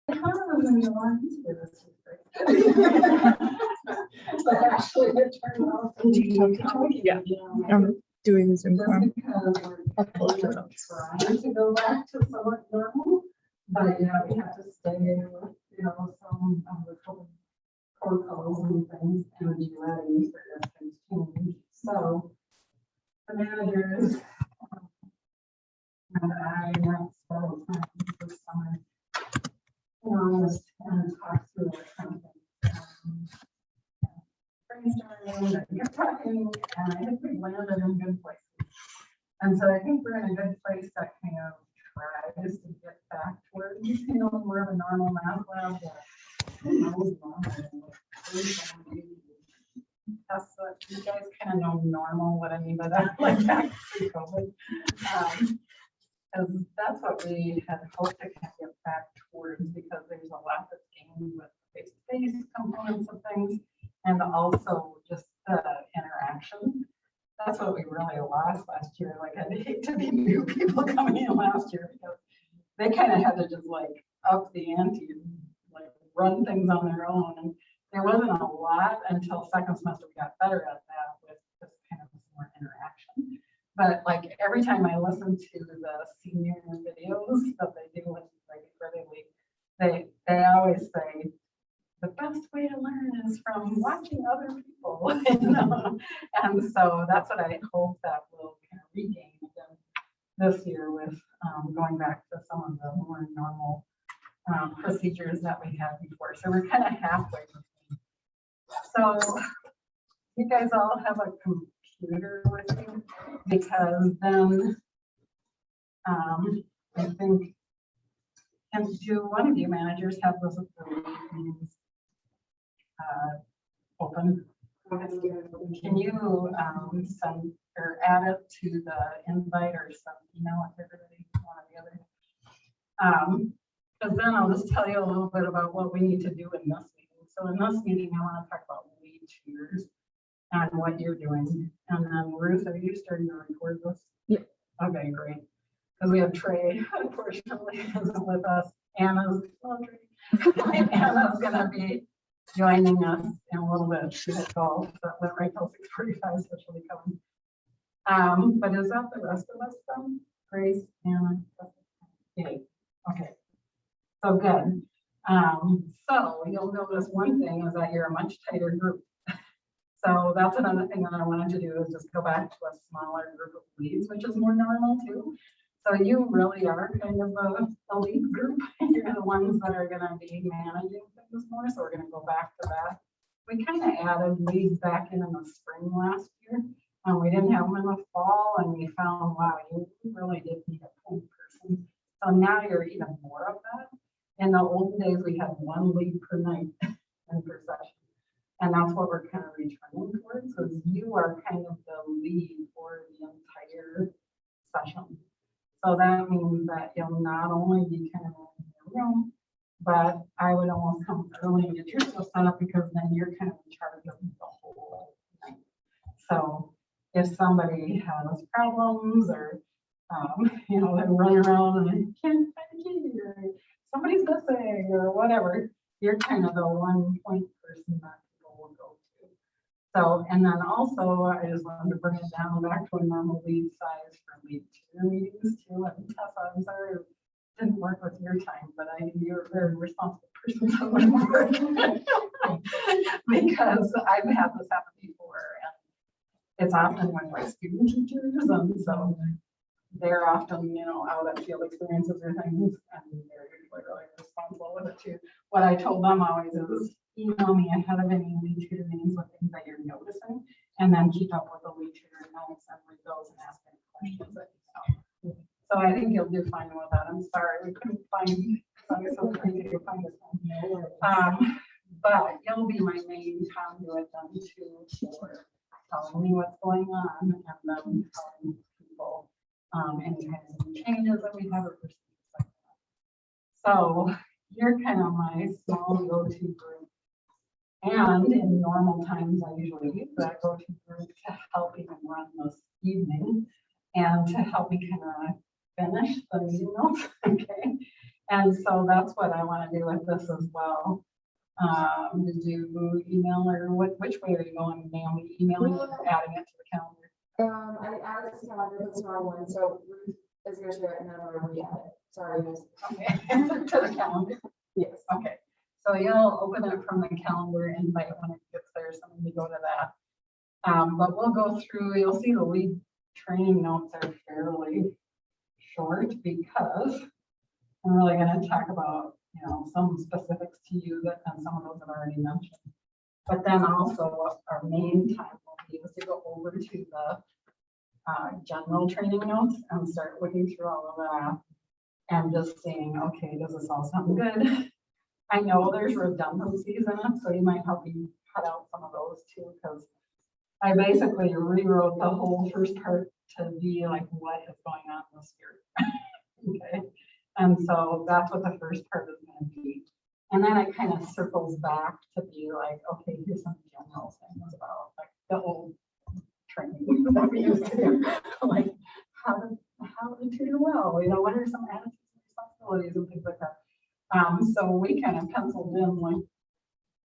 I kind of was on this week. But actually, it turned out to be. Yeah. I'm doing a Zoom call. just because I'll pull up the we're notes. trying to go back to somewhat normal, but yeah, we have to stay with, some of the protocols and things and be ready for if things change. So the managers and I met several times this summer. Just kind of talk through what something. Brainstorming and kept talking, and I think we landed in good places. And so I think we're in a good place that kind of tries to get back towards, more of a normal math lab. Who knows normal? That's what you guys kind of know normal, what I mean by that, like back pre-COVID. Because that's what we had hoped to kind of get back towards, because there's a lot that's gained with face-to-face components of things, and also just the interaction. That's what we really lost last year. Like, I'd hate to be new people coming in last year, because they kind of had to just like up the ante and like run things on their own. And there wasn't a lot until second semester we got better at that with just kind of more interaction. But like every time I listen to the senior videos that they do like before they leave, they always say the best way to learn is from watching other people. And so that's what I hope that we'll kind of regain again this year with going back to some of the more normal procedures that we had before. So we're kind of halfway. So you guys all have a computer with you, because then I think, and do one of you managers have those meetings open? Can you send or add it to the invite or some email if everybody, one or the other? Because then I'll just tell you a little bit about what we need to do in this meeting. So in this meeting, I want to talk about lead tutors and what you're doing. And then Ruth, are you starting to record this? Yeah. Okay, great. Because we have Trey, unfortunately, isn't with us. Anna's going to be joining us in a little bit. She had golf that went right till 6:45, so she'll be coming. But is that the rest of us then? Grace, Anna, yeah. Okay. So good. So you'll notice one thing is that you're a much tighter group. So that's another thing that I wanted to do, is just go back to a smaller group of leads, which is more normal too. So you really are kind of a lead group. You're the ones that are going to be managing things more. So we're going to go back to that. We kind of added leads back in the spring last year, and we didn't have them in the fall, and we found, wow, you really did need a point person. So now you're even more of that. In the old days, we had one lead per night and per session. And that's what we're kind of returning towards, because you are kind of the lead for the entire session. So that means that you'll not only be kind of in your room, but I would almost come early and get your stuff set up, because then you're kind of in charge of the whole night. So if somebody has problems, or they run around and I can't find a key, or somebody's missing, or whatever, you're kind of the one point person that people will go to. So, and then also I just wanted to bring it down back to a normal lead size for lead tutor meetings too. And Tessa, I'm sorry it didn't work with your time, but you're a very responsible person that would work. Because I've had this happen before, and it's often with my student teachers, and so they're often, out at field experiences or things, and they're usually really responsible with it too. What I told them always is, email me ahead of any lead tutor meetings with things that you're noticing, and then keep up with the lead tutor notes and read those and ask any questions that you know. So I think you'll do fine with that. I'm sorry we couldn't find, I was so crazy to find this one. But you'll be my main conduit then too for telling me what's going on, and then telling people any kinds of changes that we have or procedures like that. So you're kind of my small go-to group. And in normal times, I usually use that go-to group to help even run this evening and to help me kind of finish the meeting notes. Okay. And so that's what I want to do with this as well. Did you email or which way are you going, Naomi? Emailing or adding it to the calendar? I added it to calendar, but it's the wrong one, so Ruth is gonna share it and then we're gonna add it. Sorry, guys. Okay, to the calendar. Yes. Okay, so you'll open it from the calendar invite when it gets there, so we go to that. But we'll go through, you'll see the lead training notes are fairly short because I'm really gonna talk about, some specifics to you that, and some of those I've already mentioned. But then also our main time will be to go over to the general training notes and start looking through all of that and just saying, okay, does this all sound good? I know there's redundancies in it, so you might help me cut out some of those too, because I basically rewrote the whole first part to be like what is going on this year. Okay. And so that's what the first part is going to be. And then it kind of circles back to be like, okay, here's some general things about like the old training that we used to do. Like how to tutor well, what are some attitudes and responsibilities and things like that. So we kind of penciled in like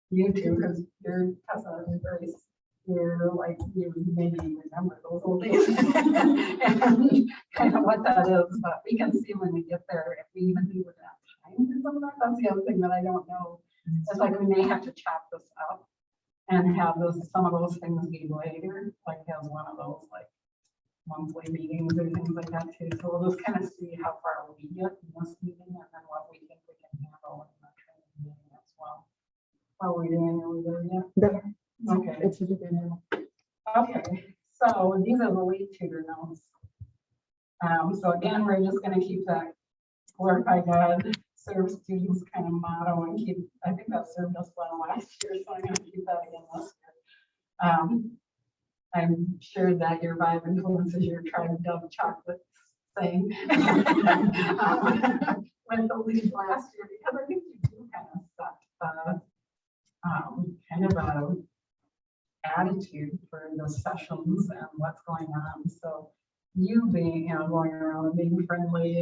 you two, because you're Tessa and Grace. You're like, you maybe remember those old days and kind of what that is, but we can see when we get there if we even do that time or some of that. That's the other thing that I don't know. It's like we may have to chop this up and have some of those things be later, like as one of those like monthly meetings or things like that too. So we'll just kind of see how far we get in this meeting and then what we think we can handle in the training meeting as well. How are we doing? Are we there yet? There. Okay. It should be good now. Okay, so these are the lead tutor notes. So again, we're just going to keep that glorify God, serve students kind of motto and keep, I think that served us well last year, so I'm going to keep that again this year. I'm sure that your vibe influences your tribe dove chocolate saying with the lead last year, because I think you do kind of set kind of a attitude for the sessions and what's going on. So you being, going around and being friendly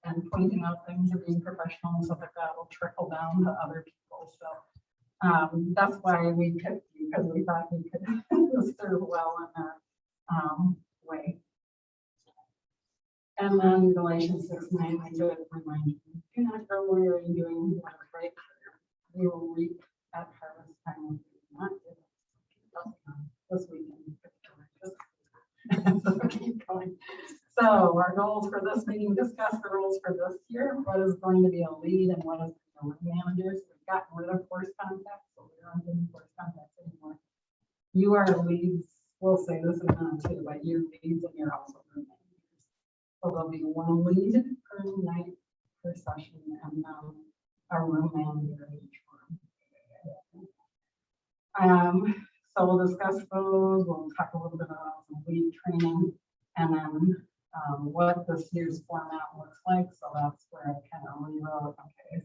and pointing out things and being professional and stuff like that will trickle down to other people. So that's why we picked you, because we thought you could serve well in that way. And then Galatians 6:9, I do remind you, do not grow weary in doing what is right. You will reap at harvest time if you do not give up. This weekend. So keep going. So our goals for this meeting, discuss the rules for this year. What is going to be a lead and what is the room managers? We've gotten rid of force contacts, so we aren't doing force contacts anymore. You are leads. We'll say this in a minute too, but you're leads and you're also room managers. So there'll be one lead per night per session and a room manager in each room. So we'll discuss those. We'll talk a little bit about some lead training and then what this year's format looks like. So that's where I kind of rewrote, okay,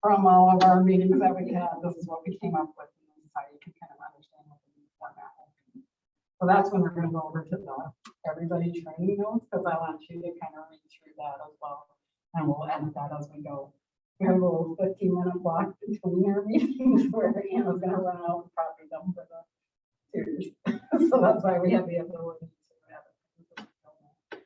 from all of our meetings that we had, this is what we came up with. And this is how you can kind of understand what the new format will be. So that's when we're going to go over to the everybody training notes, because I want you to kind of read through that as well. And we'll edit that as we go. We have a little 15-minute block between our meetings where Anna's going to run out and probably done for the tutors. So that's why we have the ability to have it.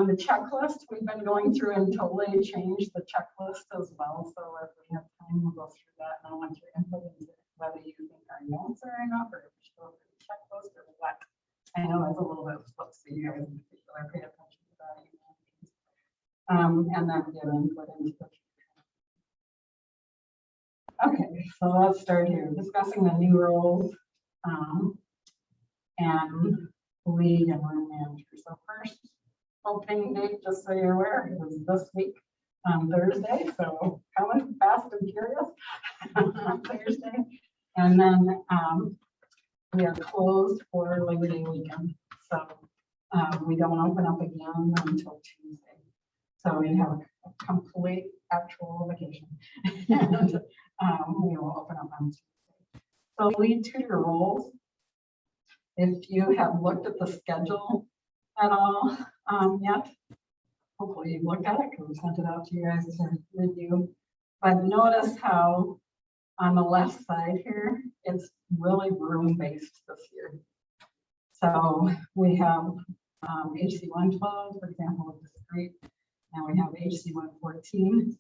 The checklist, we've been going through and totally changed the checklist as well. So if we have time, we'll go through that. And I want your input into whether you think our notes are enough or if we should go through the checklist or what. I know that's a little bit of flip, so you guys in particular pay attention to that. And then give input into the. Okay, so let's start here, discussing the new roles and lead and room manager. So first, opening date, just so you're aware, is this week on Thursday. So coming fast and furious on Thursday. And then we are closed for Labor Day weekend. So we don't open up again until Tuesday. So we have a complete actual vacation. And we will open up on Tuesday. So lead tutor roles. If you have looked at the schedule at all yet, hopefully you looked at it because we sent it out to you guys to review. But notice how on the left side here, it's really room based this year. So we have HC 112, for example, with discrete, and we have HC 114.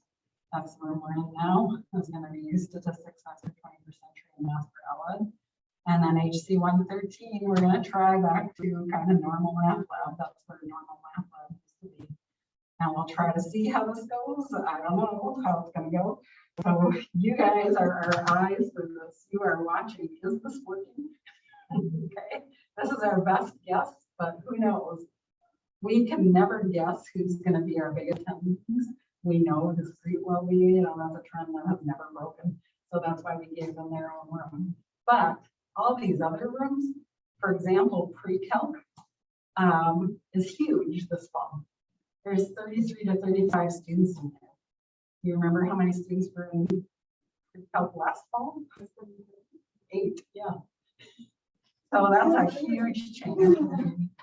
That's the room we're in now. It's going to be used statistics, that's for 20% trained math for LED. And then HC 113, we're going to try back to kind of normal math lab. That's where normal math lab used to be. And we'll try to see how this goes. I don't know how it's going to go. So you guys are our eyes for this. You are watching. Is this working? Okay. This is our best guess, but who knows? We can never guess who's going to be our big attendance. We know discrete will be, you know, that's a trend that has never broken. So that's why we gave them their own room. But all these other rooms, for example, pre-calc is huge this fall. There's 33 to 35 students in there. You remember how many students were in pre-calc last fall? 8, yeah. So that's a huge change.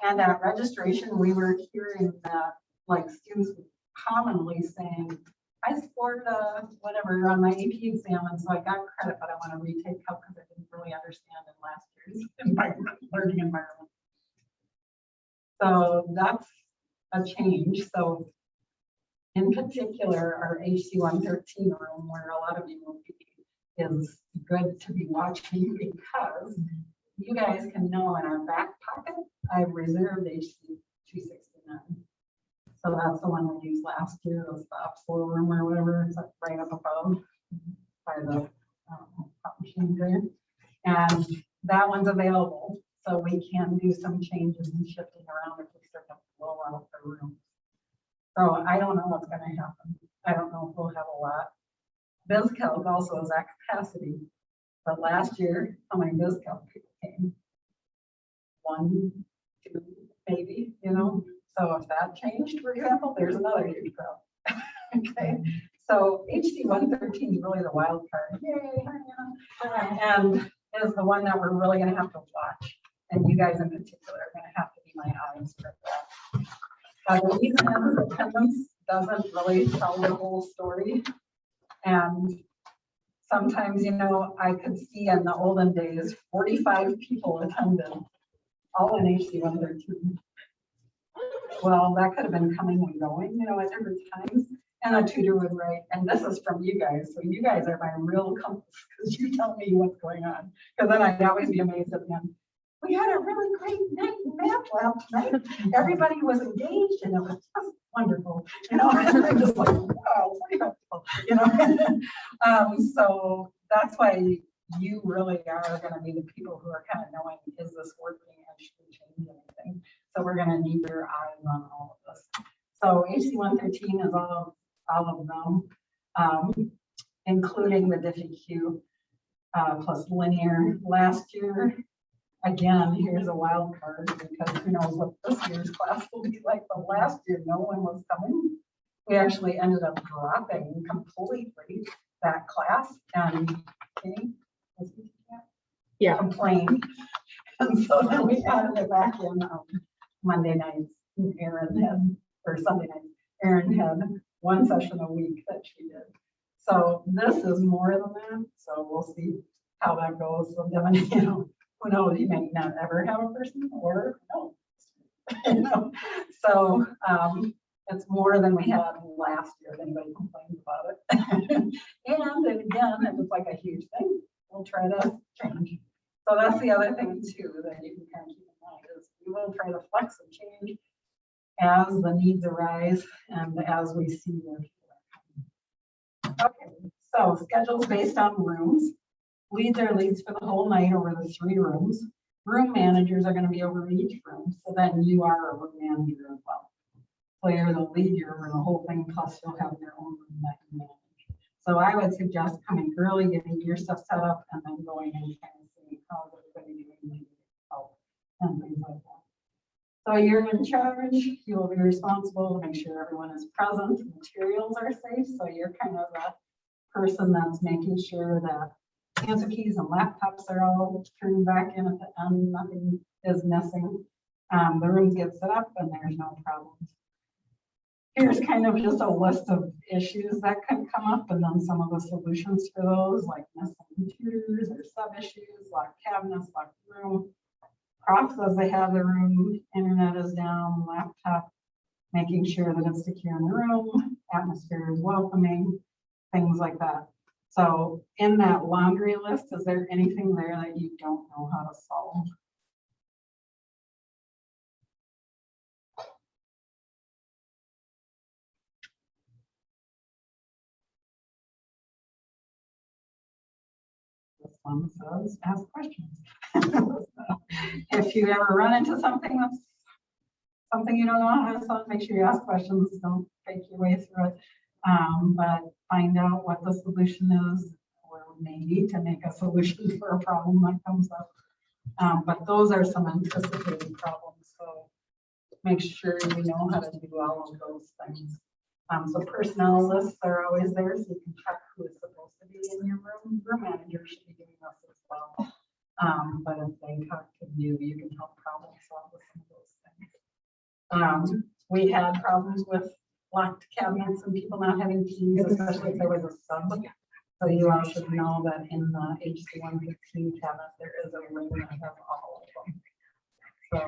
And at registration, we were hearing that like students commonly saying, I scored whatever on my AP exam, and so I got credit, but I want to retake calc because I didn't really understand in last year's learning environment. So that's a change. So in particular, our HC 113 room, where a lot of you will be, is good to be watching because you guys can know in our back pocket, I've reserved HC 269. So that's the one we used last year, it was the upslow room or whatever. It's like right up above by the machine there. And that one's available. So we can do some changes and shifting around if we start to blow out the room. So I don't know what's going to happen. I don't know if we'll have a lot. BizCalc also is at capacity. But last year, how many BizCalc people came? 1, 2, maybe, you know? So if that changed, for example, there's another huge crowd. Okay, so HC 113 is really the wild card. Yay, and is the one that we're really going to have to watch. And you guys in particular are going to have to be my eyes for that. The reason attendance doesn't really tell the whole story. And sometimes, you know, I could see in the olden days, 45 people attended, all in HC 113. Well, that could have been coming and going, you know, at different times. And a tutor would write, and this is from you guys. So you guys are my real compass because you tell me what's going on. Because then I'd always be amazed at them. We had a really great night in math lab tonight. Everybody was engaged and it was just wonderful. You know, and I'm just like, wow, you know. So that's why you really are going to be the people who are kind of knowing, is this working and should we change anything? So we're going to need your eyes on all of this. So HC 113 is all of them, including the DiffyQ plus linear. Last year, again, here's a wild card because who knows what this year's class will be like. But last year, no one was coming. We actually ended up dropping completely that class and complained. And so then we added it back in Monday nights. Erin had, or Sunday nights, Erin had one session a week that she did. So this is more than that. So we'll see how that goes. So Devin, you know, who knows, you may not ever have a person or no. You know? So it's more than we had last year if anybody complains about it. And again, it was like a huge thing. We'll try to change. So that's the other thing too that you can kind of keep in mind is we will try to flex and change as the needs arise and as we see where people are coming. Okay, so schedules based on rooms. Leads are leads for the whole night over the 3 rooms. Room managers are going to be over each room, so then you are a room manager as well. So you're the lead, you're over the whole thing, plus you'll have your own room that you manage. So I would suggest coming early, getting your stuff set up, and then going and kind of seeing how everybody doing and things like that. So you're in charge, you will be responsible to make sure everyone is present, materials are safe. So you're kind of the person that's making sure that answer keys and laptops are all turned back in at the end, nothing is missing. The rooms get set up and there's no problems. here's kind of just a list of issues that could come up and then some of the solutions for those, like missing tutors or sub-issues, locked cabinets, locked room. Prof says they have the room, internet is down, laptop, making sure that it's secure in the room, atmosphere is welcoming, things like that. So in that laundry list, is there anything there that you don't know how to solve? This one says, ask questions. If you ever run into something that's something you don't know how to solve, make sure you ask questions, don't fake your way through it. But find out what the solution is, or we may need to make a solution for a problem that comes up. But those are some anticipated problems, so make sure you know how to do all of those things. So personnel lists are always there, so you can check who is supposed to be in your room. Room manager should be doing this as well. But if they talk to you, you can help problem solve with some of those things. We had problems with locked cabinets and people not having keys, especially if there was a sub. So you all should know that in the HC115 cabinet, there is a room that has all of them. So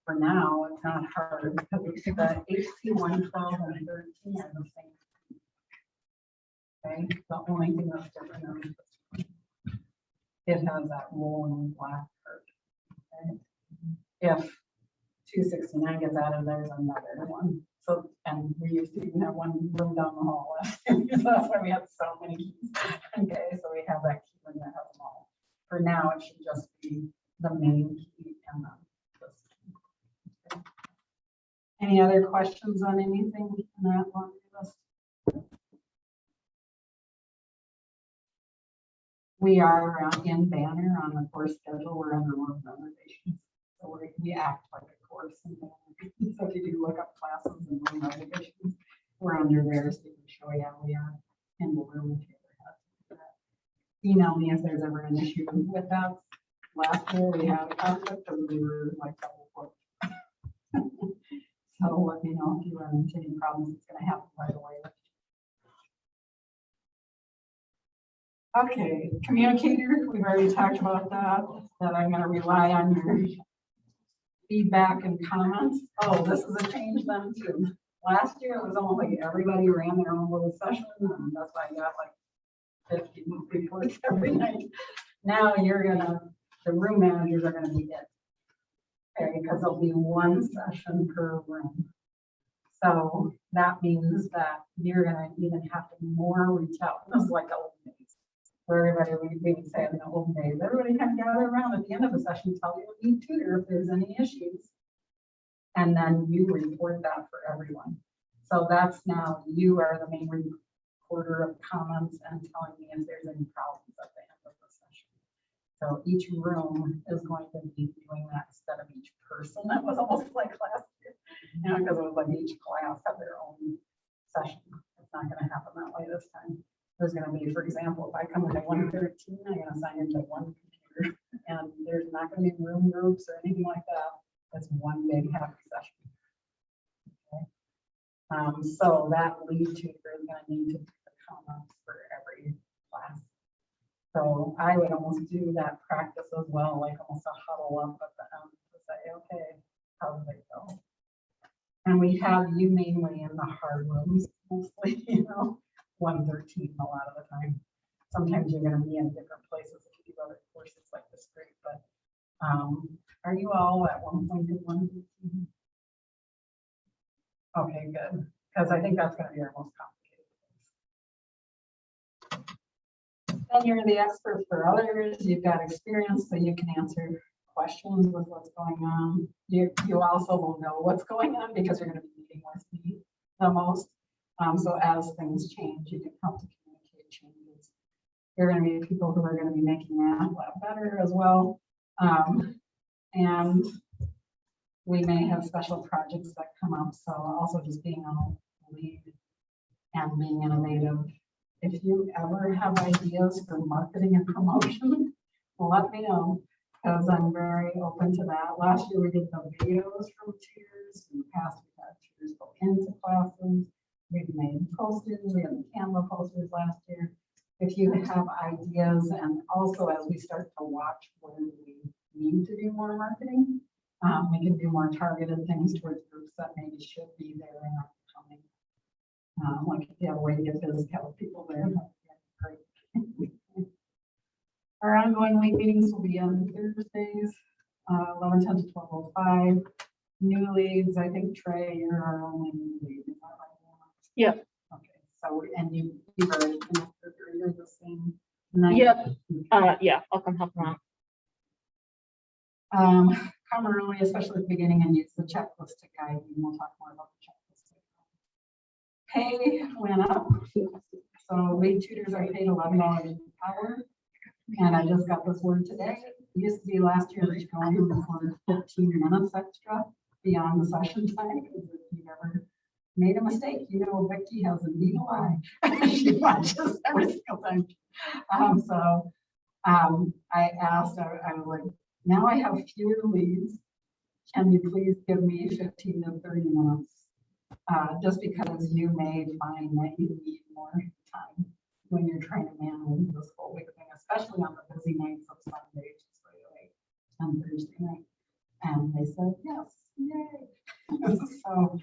for now, it's not hard because it's the HC112 and 13 are the same. Okay, the only thing that's different is it has that rolling black part. Okay? If 269 gets added, there's another one. So, and we used to even have one room down the hall. So that's why we have so many keys. Okay, so we have that key ring that has them all. For now, it should just be the main key and this. Okay. Any other questions on anything in that laundry list? We are in Banner on the course schedule. We're under one of reservations. So we act like a course. And so if you do look up classes and room reservations, we're under there, so we can show you how we are in the room. If you ever have that. Email me if there's ever an issue with that. Last year we had a conflict and we were like double booked. So let me know if you run into any problems. It's going to happen right away. Okay, communicator, we've already talked about that I'm going to rely on your feedback and comments. Oh, this is a change then too. Last year it was almost like everybody ran their own little session, and that's why I got like 50 reports every night. Now the room managers are gonna be it. Okay, because there'll be one session per room. So that means that you're gonna even have to more reach out. It's like old days. For everybody, we would say in the old days, everybody kind of gather around at the end of the session, tell you what you tutor if there's any issues. And then you report that for everyone. So that's now you are the main reporter of comments and telling me if there's any problems at the end of the session. So each room is going to be doing that instead of each person. That was almost like last year, because it was like each class had their own session. It's not going to happen that way this time. There's going to be, for example, if I come into 113, I'm going to sign into one computer, and there's not going to be room groups or anything like that. It's one big happy session. Okay. So that lead tutor is going to need to do the comments for every class. So I would almost do that practice as well, like almost a huddle up at the end to say, okay, how did it go? And we have you mainly in the hard rooms, mostly, 113 a lot of the time. Sometimes you're going to be in different places if you do other courses like this great, but are you all at one point in 113? Okay, good, because I think that's going to be our most complicated. Then you're the expert for others. You've got experience, so you can answer questions with what's going on. You also will know what's going on because you're going to be meeting with me the most. So as things change, you can help to communicate changes. There are going to be people who are going to be making that lab better as well. And we may have special projects that come up. So also just being on lead and being innovative. If you ever have ideas for marketing and promotion, let me know. because I'm very open to that. Last year we did the videos from tutors. In the past, we had tutors go into classes. We've made posters. We had the Canva posters last year. If you have ideas, and also as we start to watch when we need to do more marketing, we can do more targeted things towards groups that maybe should be there and aren't coming. Like if you have a way to get physical people there, that'd be great. Our ongoing week meetings will be on Thursdays, 11:10 to 12:05. New leads, I think Trey, you're our only new lead, is that right? Yep. Okay, so, and you've already connected, or you're the same night? Yep. Yeah, I'll come help them out. Come early, especially at the beginning, and use the checklist to guide you. We'll talk more about the checklist. Pay went up. So lead tutors are paid $11 an hour. And I just got this word today. It used to be last year that you could only record 15 minutes extra beyond the session time. If you ever made a mistake, you know, Vicky has a needle eye. She watches every single time. I asked, I was like, now I have fewer leads. Can you please give me 15 to 30 minutes? Just because you may find that you need more time when you're trying to manage this whole week thing, especially on the busy nights of Sunday, just really and Thursday night. And they said, yes, yay. So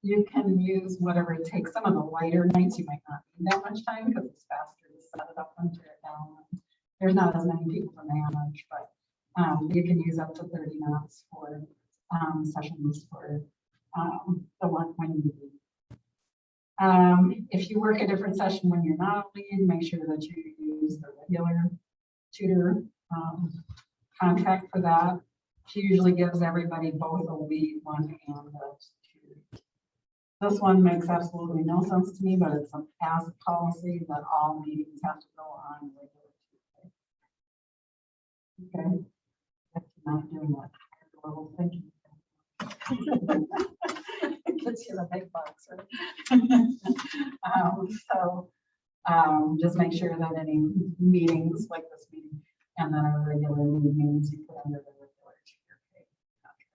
you can use whatever it takes. Some of the lighter nights, you might not need that much time because it's faster to set it up and tear it down. There's not as many people to manage, but you can use up to 30 minutes for sessions for the one when you leave. If you work a different session when you're not a lead, make sure that you use the regular tutor contract for that. She usually gives everybody both a lead one and a tutor. This one makes absolutely no sense to me, but it's a past policy that all meetings have to go on regular Tuesday. Okay, that's not doing that higher level thinking. It gets you the big bucks, right? Just make sure that any meetings like this meeting and then our regular meetings you put under the regular tutor pay contract.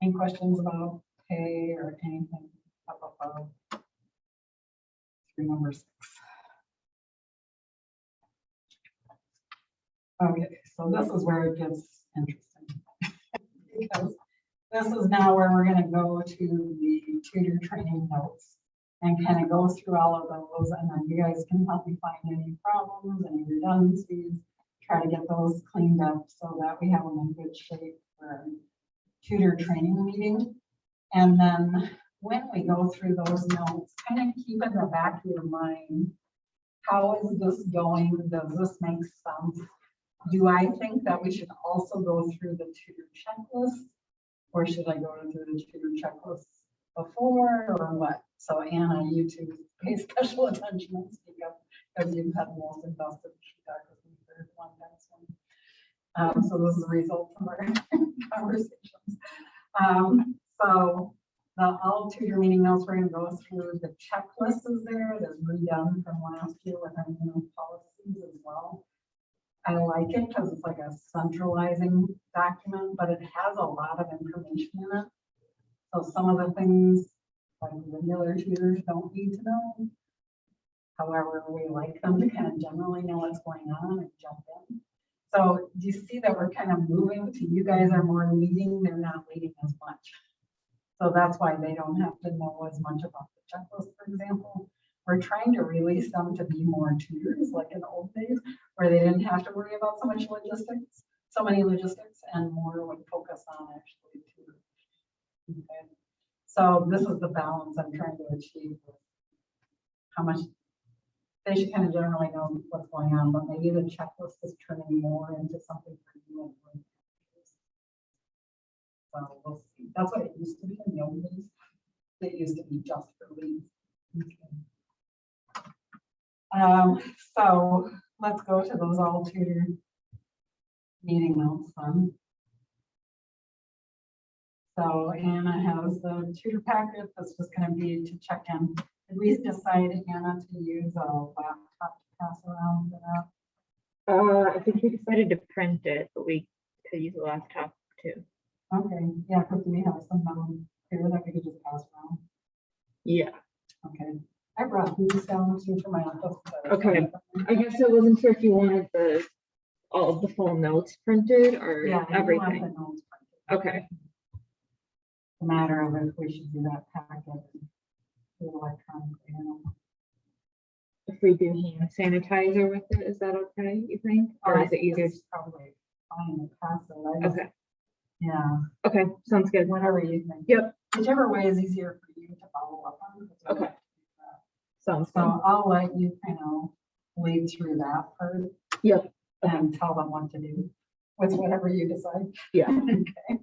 Any questions about pay or anything up above through number 6? Okay, so this is where it gets interesting because this is now where we're going to go to the tutor training notes and kind of go through all of those, and then you guys can help me find any problems, any redundancies, try to get those cleaned up so that we have them in good shape for our tutor training meeting. And then when we go through those notes, kind of keep in the back of your mind, how is this going? Does this make sense? Do I think that we should also go through the tutor checklist? Or should I go through the tutor checklist before or what? So Anna, you two pay special attention and speak up because you've had the most invested feedback with me for one next one. So this is a result of our conversations. So the all tutor meeting notes, we're going to go through the checklist is there that's redone from last year with our new policies as well. I like it because it's like a centralizing document, but it has a lot of information in it. So some of the things like regular tutors don't need to know. However, we like them to kind of generally know what's going on and jump in. So do you see that we're kind of moving to you guys are more leading, they're not leading as much. So that's why they don't have to know as much about the checklist, for example. We're trying to release them to be more tutors like in old days where they didn't have to worry about so many logistics and more would focus on actually tutoring. Okay. So this is the balance I'm trying to achieve with how much they should kind of generally know what's going on, but maybe the checklist is turning more into something for you and so we'll see. That's what it used to be in the old days. It used to be just for leads. Okay. So let's go to those all tutor meeting notes then. So Anna has the tutor packet. This was going to be to check in. Did we decide, Anna, to use a laptop to pass around for that? I think we decided to print it, but we could use a laptop too. Okay, yeah, because we have some here that we could just pass around. Yeah. Okay, I brought these down too for my office. but- Okay. I guess I wasn't sure if you wanted all of the full notes printed or Yeah, I do want the everything. notes printed. Okay. The matter of if we should do that packet. Do it electronically, you know. If we do hand sanitizer with it, is that okay, you think? Or is it easier? It's probably fine to pass it. I just- Okay. Yeah, Okay, sounds good. whatever you think. Yep. Whichever way is easier for you to follow up on. Okay. Sounds So good. I'll let you kind of lead through that part Yep. and tell them what to do with whatever you decide. Yeah. Okay.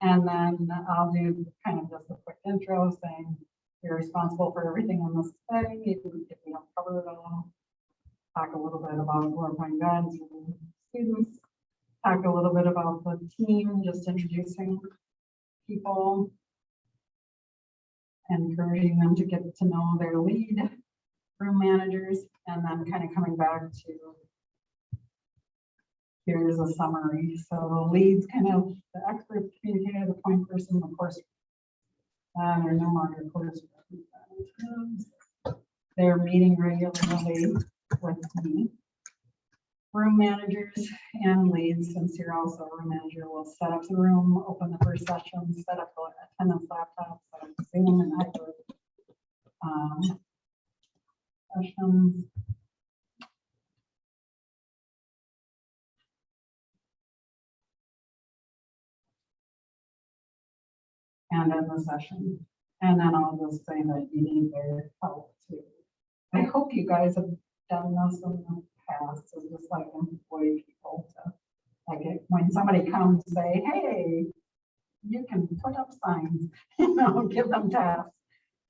And then I'll do kind of just a quick intro saying you're responsible for everything in this thing. If we don't cover it all, talk a little bit about glorifying God to students, talk a little bit about the team, just introducing people, encouraging them to get to know their lead room managers, and then kind of coming back to here's a summary. So the leads kind of the expert communicator, the point person, of course, they're no longer course representatives. They're meeting regularly with me. Room managers and leads, since you're also a room manager, will set up the room, open the first session, set up the attendance laptop, set up Zoom and hybrid sessions. And in the session. And then I'll just say that you need their help too. I hope you guys have done this in the past, so just like employ people to, like when somebody comes, say, hey, you can put up signs, you know, give them tasks.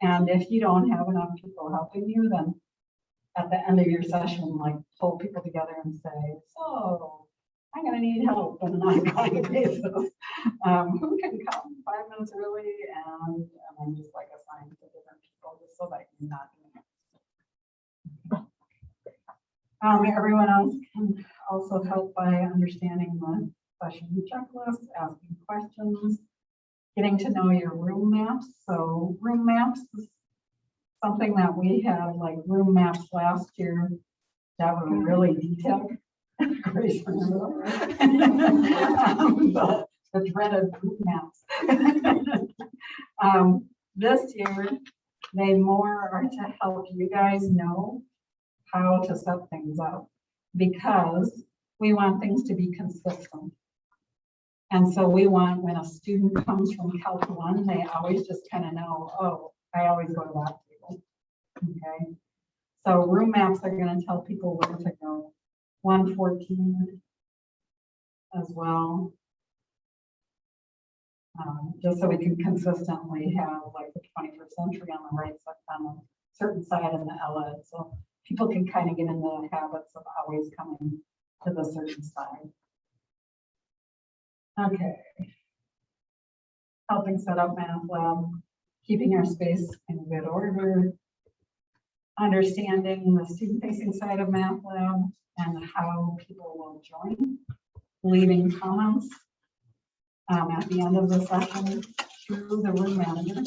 And if you don't have enough people helping you, then at the end of your session, like pull people together and say, so I'm gonna need help on an ongoing basis. Who can come 5 minutes early and then just like assign to different people just so that you're not doing it. Everyone else can also help by understanding the session checklist, asking questions, getting to know your room maps. So room maps is something that we had like room maps last year that were really detailed. Grace, remember that? The dreaded room maps. This year, they more are to help you guys know how to set things up because we want things to be consistent. And so we want when a student comes from Calc 1, they always just kind of know, oh, I always go to that table. Okay. So room maps are going to tell people where to go. 114 as well. Just so we can consistently have like the 21st century on the right side, on a certain side in the LED. So people can kind of get into the habits of always coming to the certain side. Okay. Helping set up math lab, keeping our space in good order, understanding the student-facing side of math lab and how people will join, leaving comments at the end of the session through the room manager,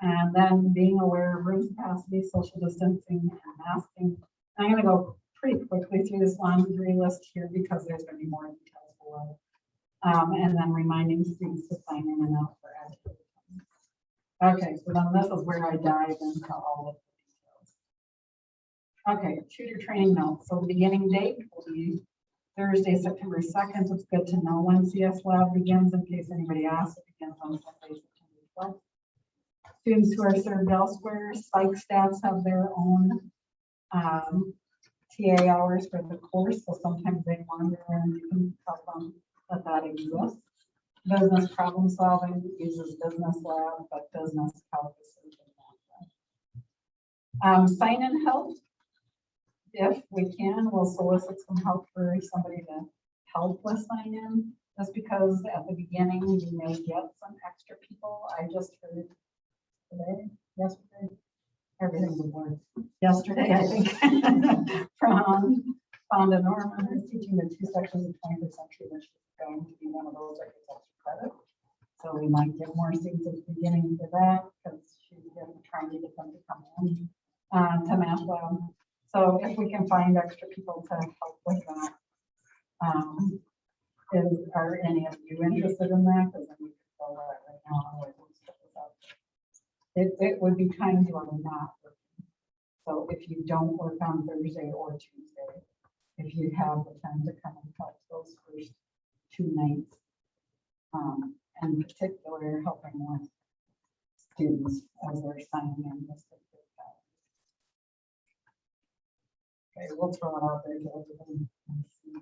and then being aware of room capacity, social distancing, and masking. I'm going to go pretty quickly through this laundry list here because there's going to be more details below. And then reminding students to sign in and out for education. Okay, so then this is where I dive into all of the details. Okay, tutor training notes. So the beginning date will be Thursday, September 2nd. It's good to know when CS Lab begins in case anybody asks. It begins on Sunday, September 12th. Students who are served elsewhere, psych staffs have their own TA hours for the course, so sometimes they wander and you can tell them that exists. Business problem solving uses business lab, but business help is sign in help. If we can, we'll solicit some help for somebody to help with sign in, just because at the beginning you may get some extra people. I just heard yesterday, everything's a word. Yesterday, I think, from found a Norman who's teaching the 2 sections of 20th century, which is going to be one of those that gets extra credit. So we might get more students at the beginning for that because she's been trying to get them to come in to math lab. So if we can find extra people to help with that, are any of you interested in that? Because then we could fill that right now. It would be times you are not working. So if you don't work on Thursday or Tuesday, if you have the time to come and help those first 2 nights, in particular, helping with students as they're signing in this. Okay, we'll throw it out there to everybody and see.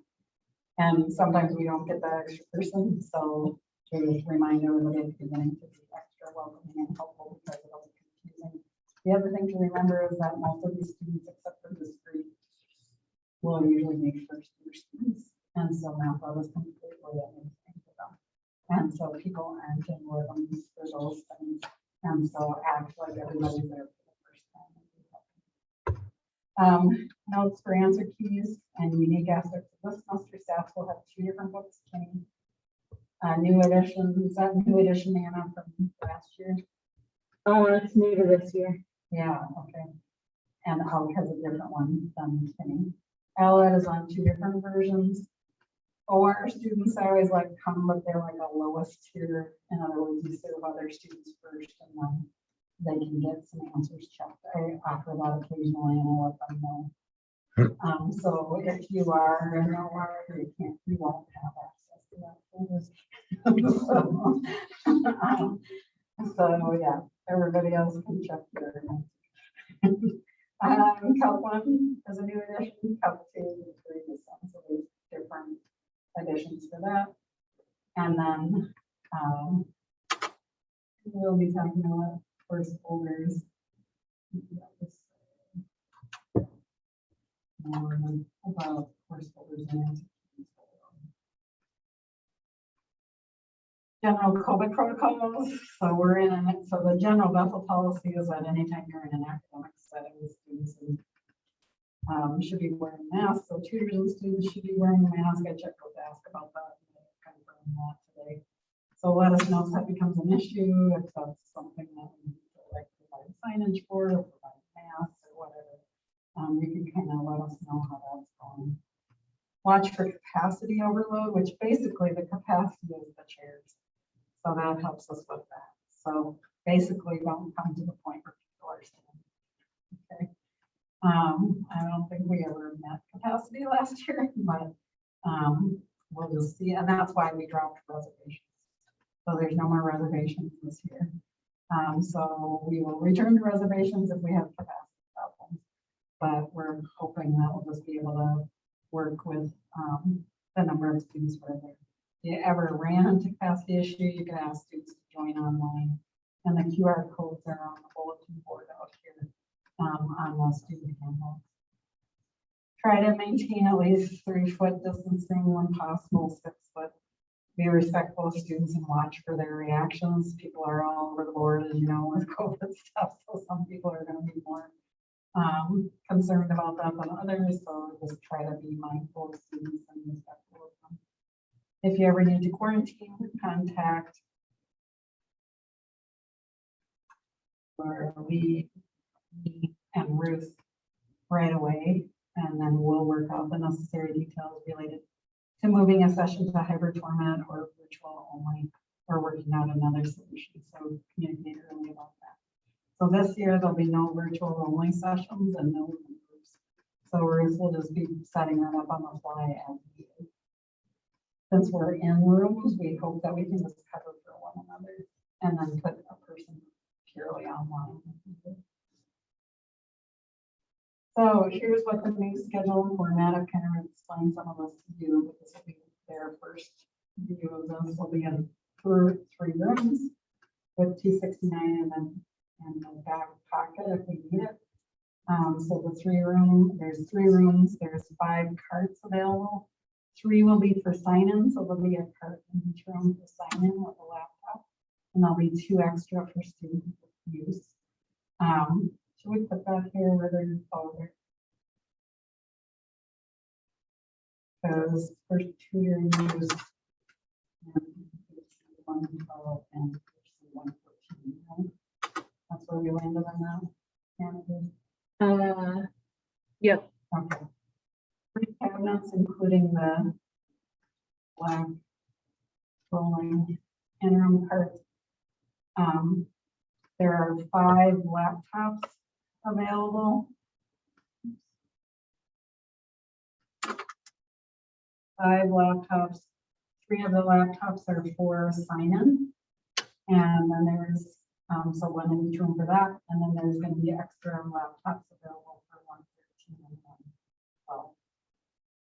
And sometimes we don't get that extra person, so to remind everybody at the beginning to be extra welcoming and helpful because it'll be confusing. The other thing to remember is that most of these students, except for this group, will usually be first-year students, and so math lab is completely a new thing for them. And so people aren't in rhythms for those things, and so act like everybody's there for the first time. Notes for answer keys and unique aspects of this semester. Staff will have 2 different books. New edition, is that new edition, Anna, from last year? Oh, it's new to this year. Yeah, okay. And Hulk has a different one than Kenny. Allied is on 2 different versions. OR students always like come, but they're like a lowest tier. In other words, you serve other students first and then they can get some answers checked. I offer that occasionally and I let them know. So if you are in OR, you won't have access to that. So yeah, everybody else can check their Calc 1 is a new edition, Calc 2 is previous one, so there's different additions for that. And then we'll be talking about course holders. About course holders and general COVID protocols. So we're in an, so the general Bethel policy is that anytime you're in an academic setting, students should be wearing masks. So tutors and students should be wearing a mask. I checked with Ask about that. Confirmed that today. So let us know if that becomes an issue, if that's something that we need to like provide signage for, or provide masks or whatever. You can kind of let us know how that's going. Watch for capacity overload, which basically the capacity is the chairs. So that helps us with that. So basically don't come to the point where people are standing. Okay. I don't think we ever met capacity last year, but we'll just see. And that's why we dropped reservations. So there's no more reservations this year. So we will return to reservations if we have capacity problems. But we're hoping that we'll just be able to work with the number of students who are there. If you ever ran into capacity issue, you can ask students to join online. And the QR codes are on the bulletin board out here on the student handbook. Try to maintain at least 3-foot distancing when possible, 6 foot. Be respectful of students and watch for their reactions. People are all over the board, as you know, with COVID stuff. So some people are going to be more concerned about that than others. So just try to be mindful of students and respectful of them. If you ever need to quarantine, contact Lee and Ruth right away, and then we'll work out the necessary details related to moving a session to hybrid format or virtual only, or working out another solution. So communicate early about that. So this year there'll be no virtual only sessions and no groups. So Ruth will just be setting that up on the fly as needed. Since we're in rooms, we hope that we can just cover for one another and then put a person purely online. So here's what the new schedule and format. I've kind of explained some of this to you, but this will be their first view of this. Will be in 3 rooms with 269 and then in the back pocket if we need it. So the 3 room, there's 3 rooms, there's 5 carts available. 3 will be for sign-in, so there'll be a cart in each room for sign-in with a laptop, and there'll be 2 extra for student use. Should we put that here where they're over? because first tutor use 112 and 114, right? That's where we landed on that. And, Yep. okay. 3 cabinets, including the black rolling interim part. There are 5 laptops available. 5 laptops. 3 of the laptops are for sign-in. And then there's, so 1 in each room for that. And then there's going to be extra laptops available for 113 and 112.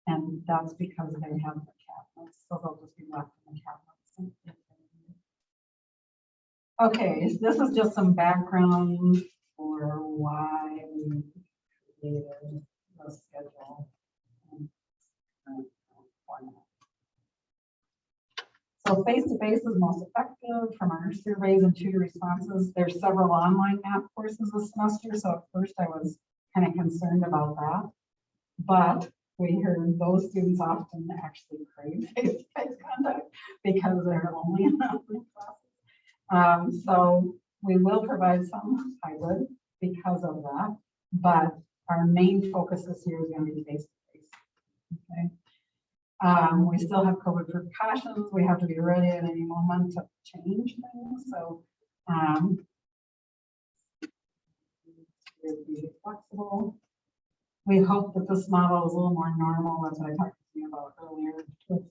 And that's because they have the cabinets, so they'll just be left in the cabinets. Okay, so this is just some background for why we created the schedule. And format. So face-to-face is most effective from our surveys and tutor responses. There's several online math courses this semester, so at first I was kind of concerned about that. But we heard those students often actually crave face-to-face contact because they're only in online classes. So we will provide some hybrid because of that, but our main focus this year is going to be face-to-face. Okay. We still have COVID precautions. We have to be ready at any moment to change things. So be flexible. We hope that this model is a little more normal. That's what I talked to you about earlier with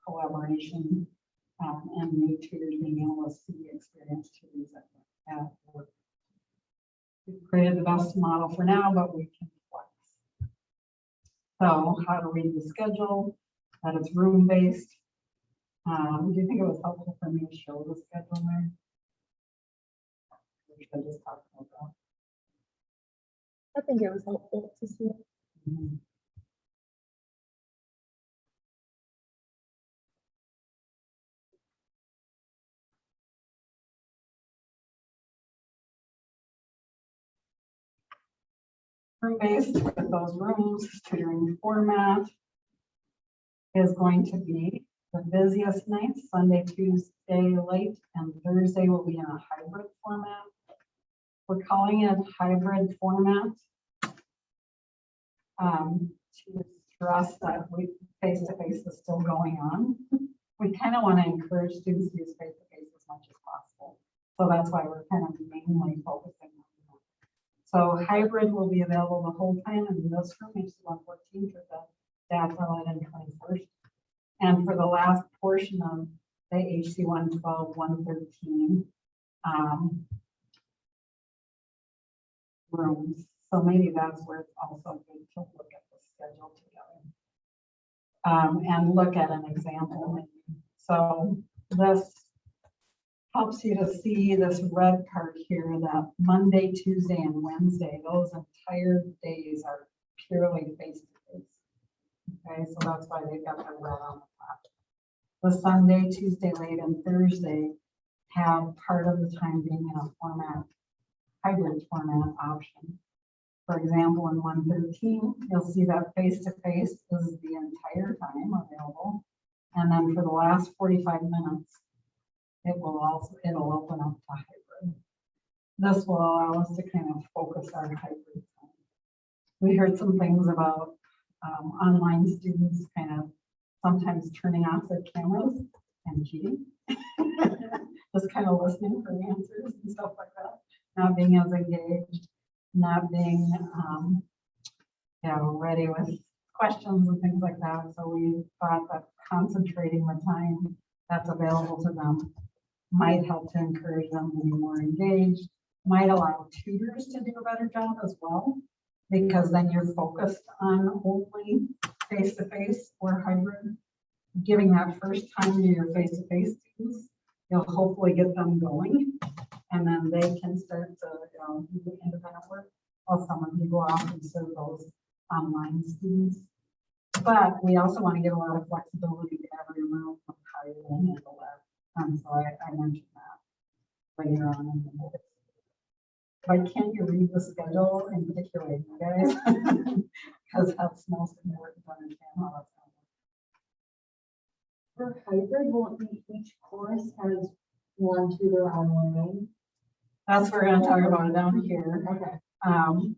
collaboration and new tutors being able to see experienced tutors at work. We've created the best model for now, but we can flex. So how do we do the schedule? That it's room-based. Do you think it was helpful for me to show the schedule there? Or should I just talk about that? I think it was helpful to see. Mhm. Room-based with those rooms, tutoring format is going to be the busiest nights, Sunday, Tuesday late, and Thursday will be in a hybrid format. We're calling it hybrid format to stress that face-to-face is still going on. We kind of want to encourage students to use face-to-face as much as possible. So that's why we're kind of mainly focusing on that. So hybrid will be available the whole time in this room, HC114 for the staff early and 21st. And for the last portion of the HC112, 113 rooms. So maybe that's where it's also good to look at the schedule together and look at an example. So this helps you to see this red part here that Monday, Tuesday, and Wednesday, those entire days are purely face-to-face. Okay, so that's why they've got the red on the top. The Sunday, Tuesday late, and Thursday have part of the time being in a format, hybrid format option. For example, in 113, you'll see that face-to-face is the entire time available. And then for the last 45 minutes, it'll open up to hybrid. This will allow us to kind of focus our hybrid time. We heard some things about online students kind of sometimes turning off their cameras and cheating. Just kind of listening for the answers and stuff like that. Not being as engaged, not being ready with questions and things like that. So we thought that concentrating the time that's available to them might help to encourage them to be more engaged, might allow tutors to do a better job as well, because then you're focused on only face-to-face or hybrid. Giving that first time to your face-to-face students, you'll hopefully get them going, and then they can start to do the independent work while some of you go off and serve those online students. But we also want to give a lot of flexibility to every room of how you're going to handle that. So I mentioned that later on in the notes. But can you read the schedule in particular, you guys? Because that's most important to understand how that's going to work. For hybrid, won't be each course has one tutor online? That's what we're gonna talk about down here. Okay. Um,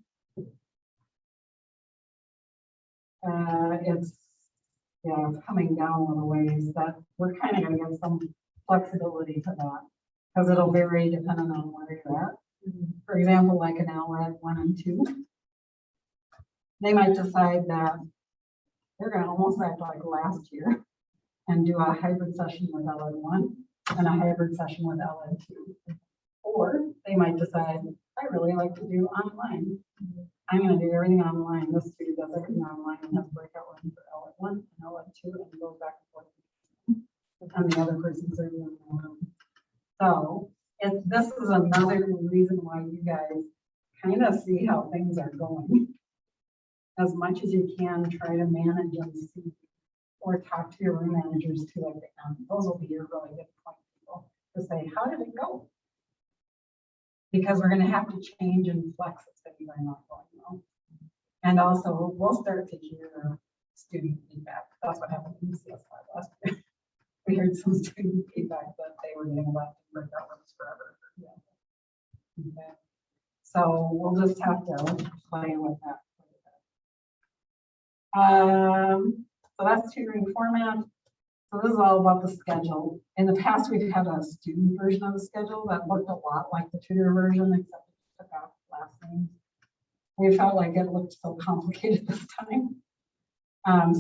it's, yeah, it's coming down a little ways, that we're kind of gonna give some flexibility to that. Because it'll vary depending on where you're at. For example, like an LED 1 and 2. They might decide that they're gonna almost act like last year and do a hybrid session with LED 1 and a hybrid session with LED 2. Or they might decide, I really like to do online. I'm gonna do everything online. This student does everything online and has breakout rooms for LED 1 and LED 2 and goes back and forth. And the other person's are doing their own. So this is another reason why you guys kind of see how things are going. As much as you can, try to manage and see, or talk to your room managers too at the end. Those will be your really good point people to say, how did it go? Because we're gonna have to change and flex if things are not going well. And also, we'll start to hear student feedback. That's what happened in CS last year. We heard some student feedback that they were getting left in breakout rooms forever. Okay. So we'll just have to play with that. So that's tutoring format. So this is all about the schedule. In the past, we've had a student version of the schedule that looked a lot like the tutor version, except it took out last names. We felt like it looked so complicated this time.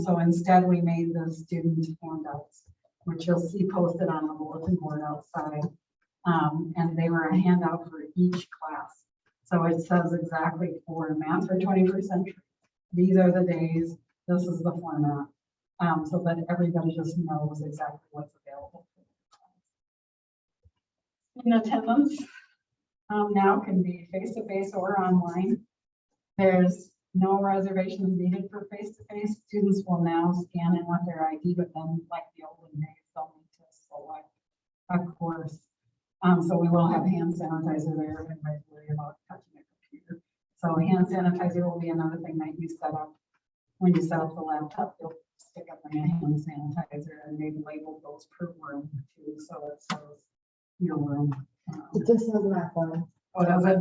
So instead, we made the student handouts, which you'll see posted on the bulletin board outside. And they were a handout for each class. So it says exactly for math for 21st century. These are the days, this is the format. So that everybody just knows exactly what's available. In attendance now can be face-to-face or online. There's no reservations needed for face-to-face. Students will now scan in with their ID, but then like the olden days, they'll need to select a course. So we will have hand sanitizer there and right worry about touching a computer. So hand sanitizer will be another thing that you set up. When you set up the laptop, you'll stick up a hand sanitizer and maybe label those per room too. So it says your room. It just says that one. Oh, does it?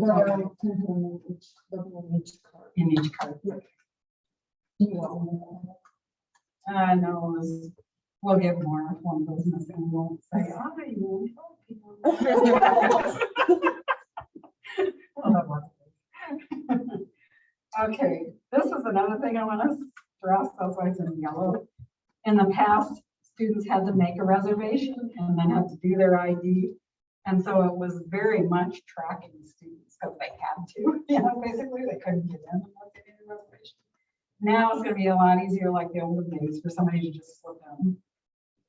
In each card. No, we'll get more if one business and we'll say, oh, you won't tell people. Okay, this is another thing I want to stress, that's why it's in yellow. In the past, students had to make a reservation and then had to do their ID. And so it was very much tracking students because they had to, basically they couldn't get in unless they made a reservation. Now it's going to be a lot easier like the olden days for somebody to just slip in.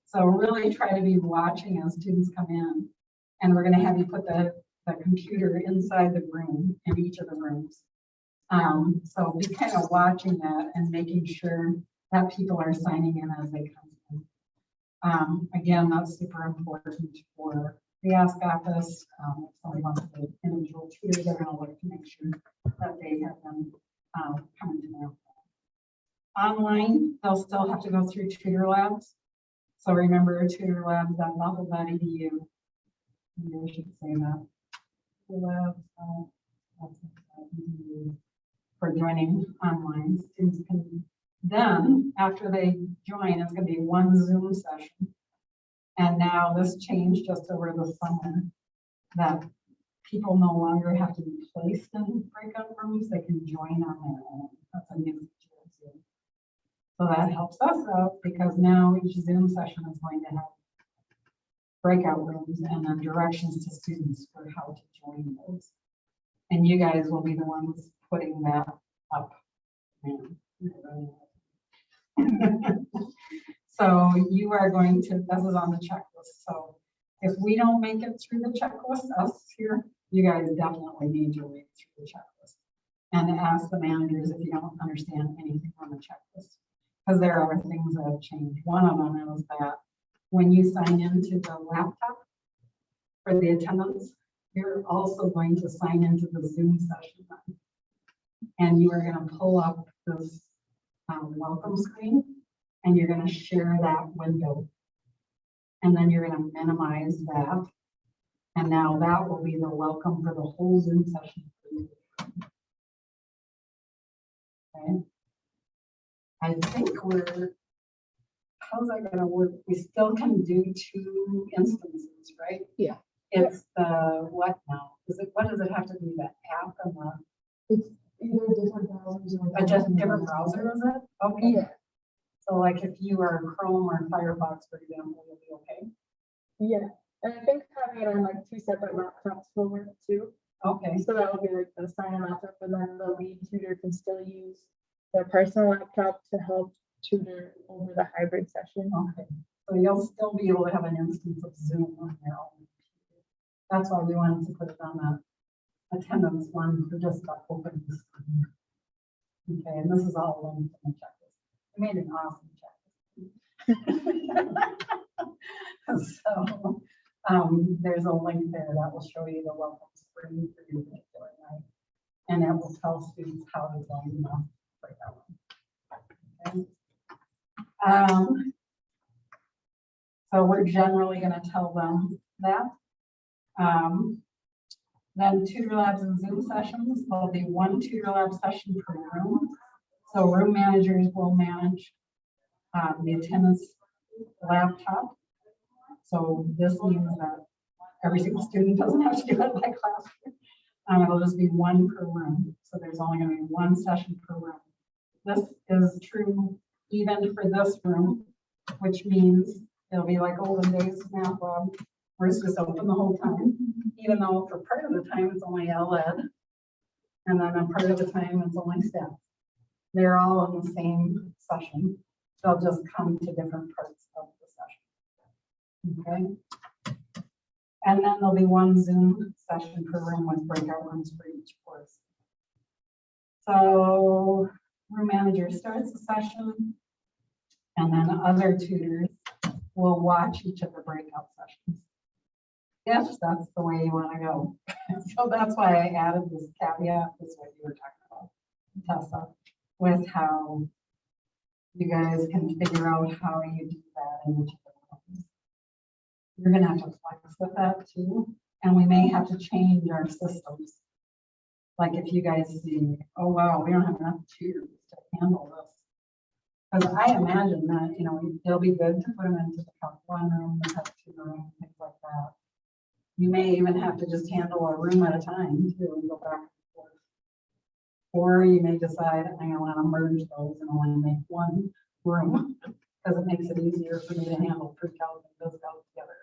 So really try to be watching as students come in, and we're going to have you put the computer inside the room in each of the rooms. So be kind of watching that and making sure that people are signing in as they come in. Again, that's super important for the Ask Office. If somebody wants the individual tutors, they're going to look to make sure that they have them coming to their online. They'll still have to go through Tutor Labs. So remember Tutor Labs.bubble.edu. Maybe I should say that. Tutor Labs. For joining online. Students can then, after they join, it's going to be one Zoom session. And now this changed just over the summer that people no longer have to be placed in breakout rooms. They can join on their own. That's a new feature of Zoom. So that helps us out because now each Zoom session is going to have breakout rooms and then directions to students for how to join those. And you guys will be the ones putting that up. So you are going to, this is on the checklist. So if we don't make it through the checklist, us here, you guys definitely need to read through the checklist and ask the managers if you don't understand anything on the checklist. Because there are things that have changed. One of them is that when you sign into the laptop for the attendance, you're also going to sign into the Zoom session. And you are going to pull up this welcome screen and you're going to share that window. And then you're gonna minimize that. And now that will be the welcome for the whole Zoom session. Okay. I think how's that gonna work? We still can do 2 instances, right? Yeah. It's the, what now? What does it have to be, the app and the, It's either different browsers or. just different browser, is it? Okay. Yeah, So like if you are Chrome or Firefox, for example, you'll be okay? yeah. And I think having it on like 2 separate laptops will work too. Okay, So that will be like the sign-in laptop, and then the lead tutor can still use their personal laptop to help tutor over the hybrid session. okay. So you'll still be able to have an instance of Zoom on your own. That's why we wanted to put it on the attendance one for just the open. Okay, and this is all linked in the checklist. I made an awesome checklist. So, there's a link there that will show you the welcome screen for your particular night. And it will tell students how to join the breakout room. Okay. So we're generally going to tell them that. Then tutor labs and Zoom sessions, there'll be 1 tutor lab session per room. So room managers will manage the attendance laptop. So this means that every single student doesn't have to do it by class. It'll just be 1 per room. So there's only going to be 1 session per room. This is true even for this room, which means it'll be like olden days math lab, where it's just open the whole time, even though for part of the time it's only LED, and then a part of the time it's only staff. They're all in the same session. They'll just come to different parts of the session. Okay. And then there'll be 1 Zoom session per room with breakout rooms for each course. So room manager starts the session, and then other tutors will watch each of the breakout sessions. If that's the way you want to go. So that's why I added this caveat, this is what you were talking about, Tessa, with how you guys can figure out how you do that in each of the rooms. You're going to have to flex with that too. And we may have to change our systems. Like if you guys see, oh, wow, we don't have enough tutors to handle this. Because I imagine that, you know, it'll be good to put them into the Calc 1 room, the Calc 2 room, things like that. You may even have to just handle a room at a time too and go back and forth. Or you may decide, I want to merge those and only make 1 room because it makes it easier for me to handle pre-calc and post-calc together.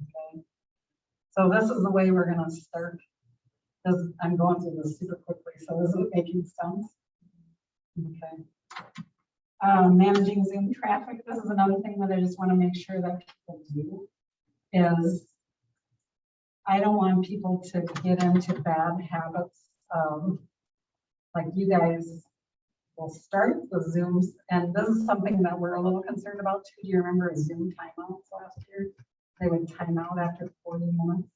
Okay. So this is the way we're going to start. I'm going through this super quickly, so this is making sense. Okay. Managing Zoom traffic. This is another thing that I just want to make sure that people do. Is I don't want people to get into bad habits. Like you guys will start the Zooms, and this is something that we're a little concerned about too. Do you remember Zoom timeouts last year? They would time out after 40 minutes.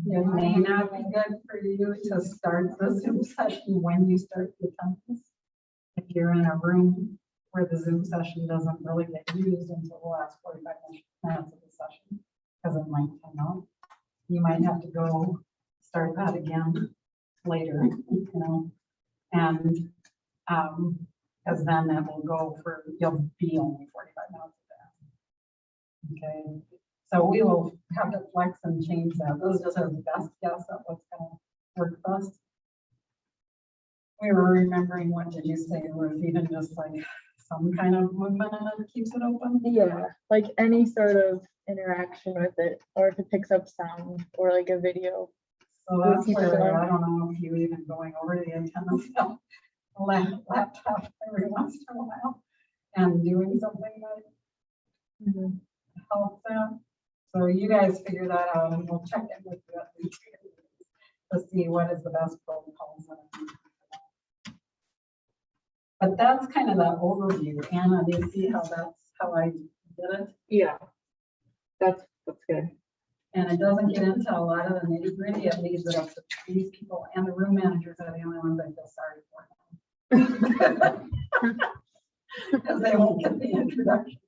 It may not be good for you to start the Zoom session when you start the attendance. If you're in a room where the Zoom session doesn't really get used until the last 45 minutes of the session, because it might time out, you might have to go start that again later, you know, and because then that will go for, you'll be only 45 minutes of that. Okay. So we will have to flex and change that. Those just our best guess at what's going to work best. We were remembering, what did you say, Ruth? Even just like some kind of movement and it keeps it open? Yeah, like any sort of interaction with it, or if it picks up sound or like a video. So that's where I don't know if you even going over the attendance laptop every once in a while and doing something that helps out. So you guys figure that out, and we'll check in with you to see what is the best protocols. But that's kind of the overview. Anna, do you see how I did it? Yeah, that's good. And it doesn't get into a lot of the nitty gritty. It leaves it up to these people, and the room managers are the only ones I feel sorry for. Because they won't get the introduction.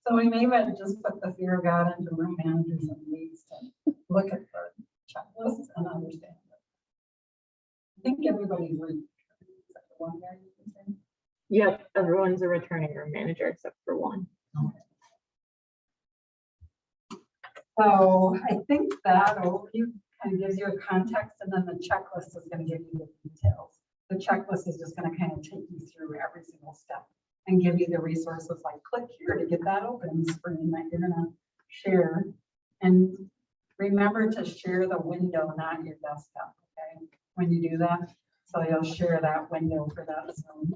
So we may even just put the fear of God into room managers and leads to look at the checklist and understand it. I think everybody's read. Except for one guy, you can say. Yep, everyone's a returning room manager except for one. So I think that overview kind of gives you a context, and then the checklist is going to give you the details. The checklist is just going to kind of take you through every single step and give you the resources like click here to get that open screen that you're going to share. And remember to share the window, not your desktop, okay? When you do that, so you'll share that window for that Zoom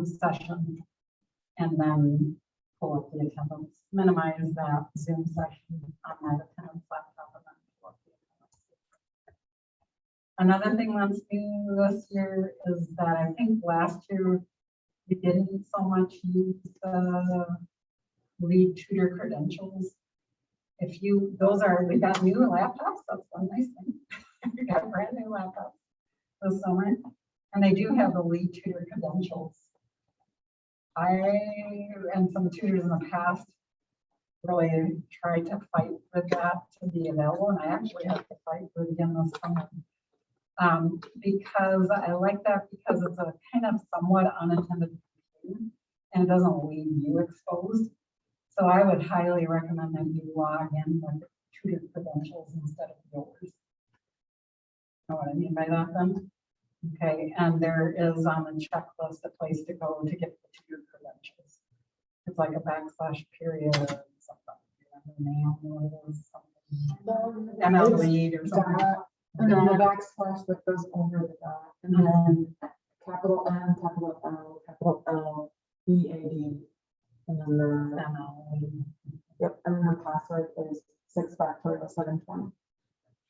session, and then pull up the attendance, minimize that Zoom session on that attendance laptop, and then pull up the attendance. Another thing that's new this year is that I think last year we didn't so much use the lead tutor credentials. If you, we got new laptops, that's one nice thing. We got brand new laptops this summer, and they do have the lead tutor credentials. I and some tutors in the past really tried to fight for that to be available, and I actually have to fight for it again this summer. Because I like that because it's a kind of somewhat unattended computer and it doesn't leave you exposed. So I would highly recommend that you log in with tutor credentials instead of yours. Know what I mean by that then? Okay, and there is on the checklist a place to go to get the tutor credentials. It's like a / period or something. Name or it is something. ML lead or something. And then the backslash that goes over the dot, and then capital M, capital L, capital L, EAD, and then the, ML lead. yep, and then the password is 6-720.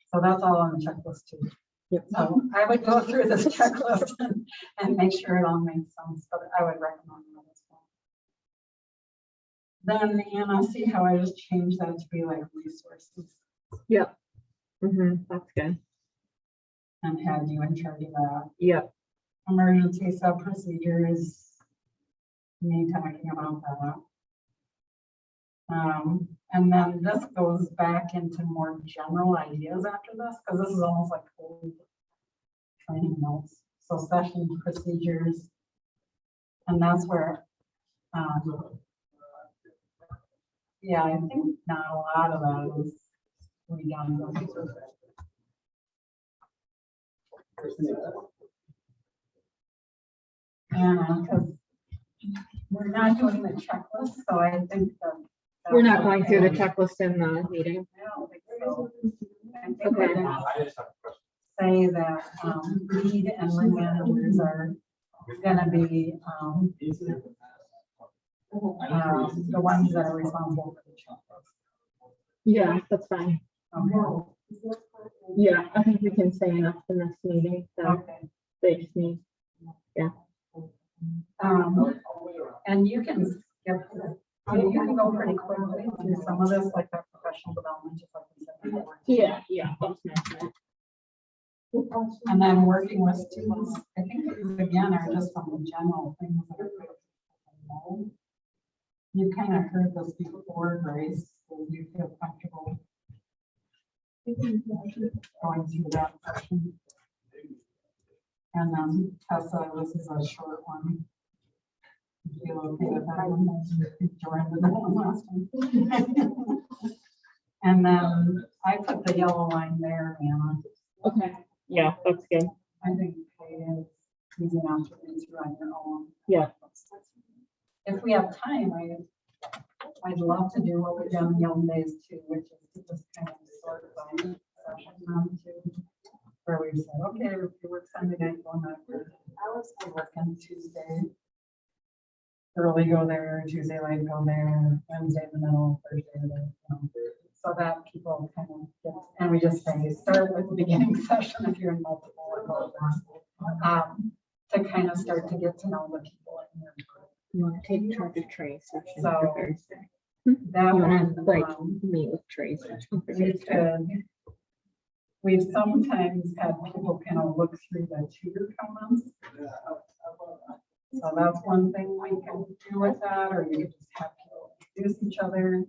So that's all on the checklist too. Yep. So I would go through this checklist and make sure it all makes sense, but I would recommend that as well. Then Anna, see how I just changed that to be like resources Yep. That's good. and had you in charge of that. Yep. Emergency sub procedures. Me talking about that. And then this goes back into more general ideas after this, because this is almost like old training notes. So session procedures, and that's where, yeah, I think not a lot of that is redundant. And because we're not doing the checklist, so I think that. We're not going through the checklist in the meeting. I don't think so. I think Okay. we're gonna say that lead and room managers are gonna be the ones that are responsible for the checklist. Yeah, that's fine. Okay. Yeah, I think we can say enough in this meeting, so Okay. they just need, And you can skip, you can go pretty quickly through some of this, like that professional development, just like we said before. yeah, that's nice. And then working with students, I think these again are just some of the general things that are critical to know. You kind of heard this before, Grace, so you feel comfortable going through that section. And then Tessa, this is a short one. You feel okay with that one? Joined with that one last one. And then I put the yellow line there, Anna. Okay, yeah, that's good. I think it is easy enough to read through on your own. Yeah. If we have time, I'd love to do what we've done in the old days too, which is to just kind of sort by session too. Where we said, okay, if you work Sunday night, go back. I was working Tuesday. Early go there, Tuesday late go there, Wednesday in the middle, Thursday there. So that people kind of get, and we just say, start with the beginning session if you're in multiple. To kind of start to get to know the people in your group. You want to take charge of Trey's session So, for Thursday? That You one, want to like meet with Trey's session for we Thursday? could, we've sometimes had people kind of look through the tutor comments. So that's one thing we can do with that, or you could just have people introduce each other.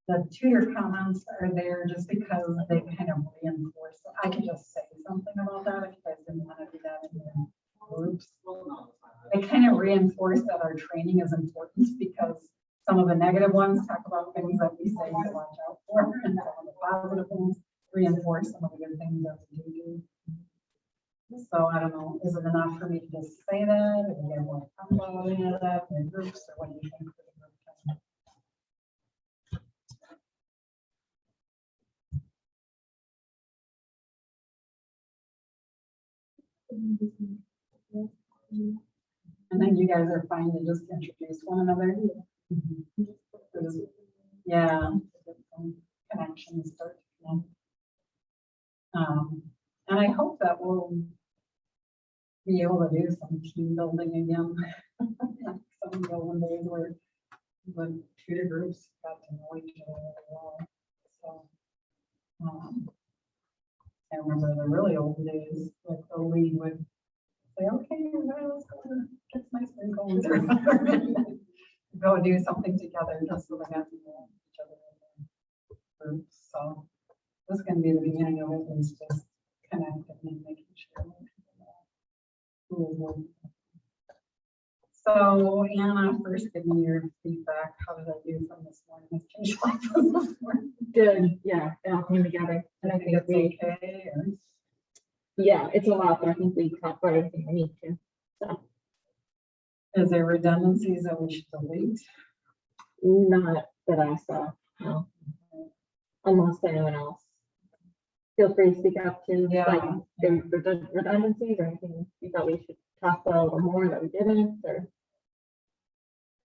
The tutor comments are there just because they kind of reinforce. I can just say something about that if you guys didn't want to do that in your groups. They kind of reinforce that our training is important because some of the negative ones talk about things that we say to watch out for, and some of the positive ones reinforce some of the good things that we do. So I don't know, is it enough for me to just say that? Or do you guys want to talk about any of that in groups, or what do you think? For the group? And then you guys are fine to just introduce one another. Yeah. Connections start to come. And I hope that we'll be able to do some team building again. Some of the old days where the tutor groups got to know each other really well. So, I remember the really old days, like the lead would say, okay, let's go to get my sprinkles or go do something together just so they got to know each other in the groups. So this is going to be the beginning of it, is just connecting and making sure who is working. So Anna, first give me your feedback. How did I do from this morning? This morning? Good, yeah, it all came together. And I think It's okay. Or? yeah, it's a lot, but I think we talked about everything we need to. So Is there redundancies that we should delete? not that I saw, no. Unless anyone else. Feel free to speak up to, Yeah. like, the redundancies or anything you thought we should talk about a little more that we didn't, or.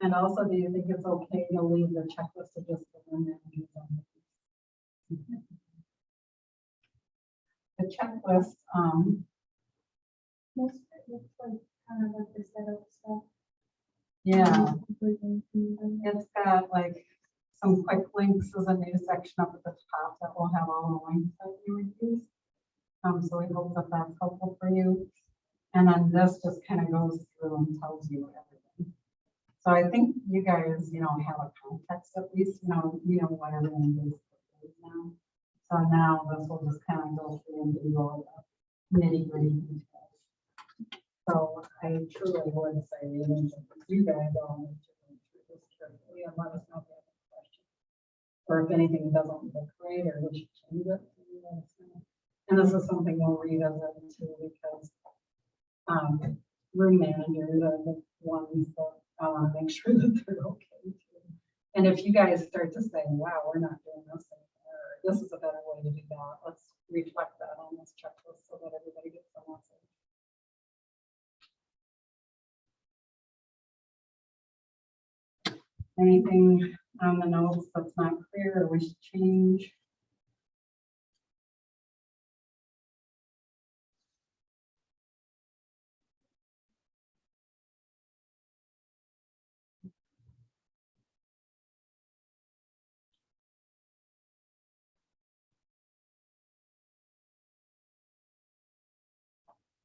And also, do you think it's okay to leave the checklist of just the one managers on? The checklist, Most of it looks like kind of like the setup stuff. yeah, it's got like some quick links as a new section up at the top that will have all the links that you would use. So we hope that that's helpful for you. And then this just kind of goes through and tells you everything. So I think you guys, have a context at least, what everything is now. So now this will just kind of go through and do all the nitty-gritty details. So I truly would say, you guys all need to go through this carefully and let us know if you have any questions. Or if anything doesn't look right or we should change it. Let us know. And this is something we'll revisit too, because room managers are the ones that I want to make sure that they're okay too. And if you guys start to say, wow, we're not doing this anymore, or this is a better way to do that, let's reflect that on this checklist so that everybody gets the message. Anything on the notes that's not clear or we should change?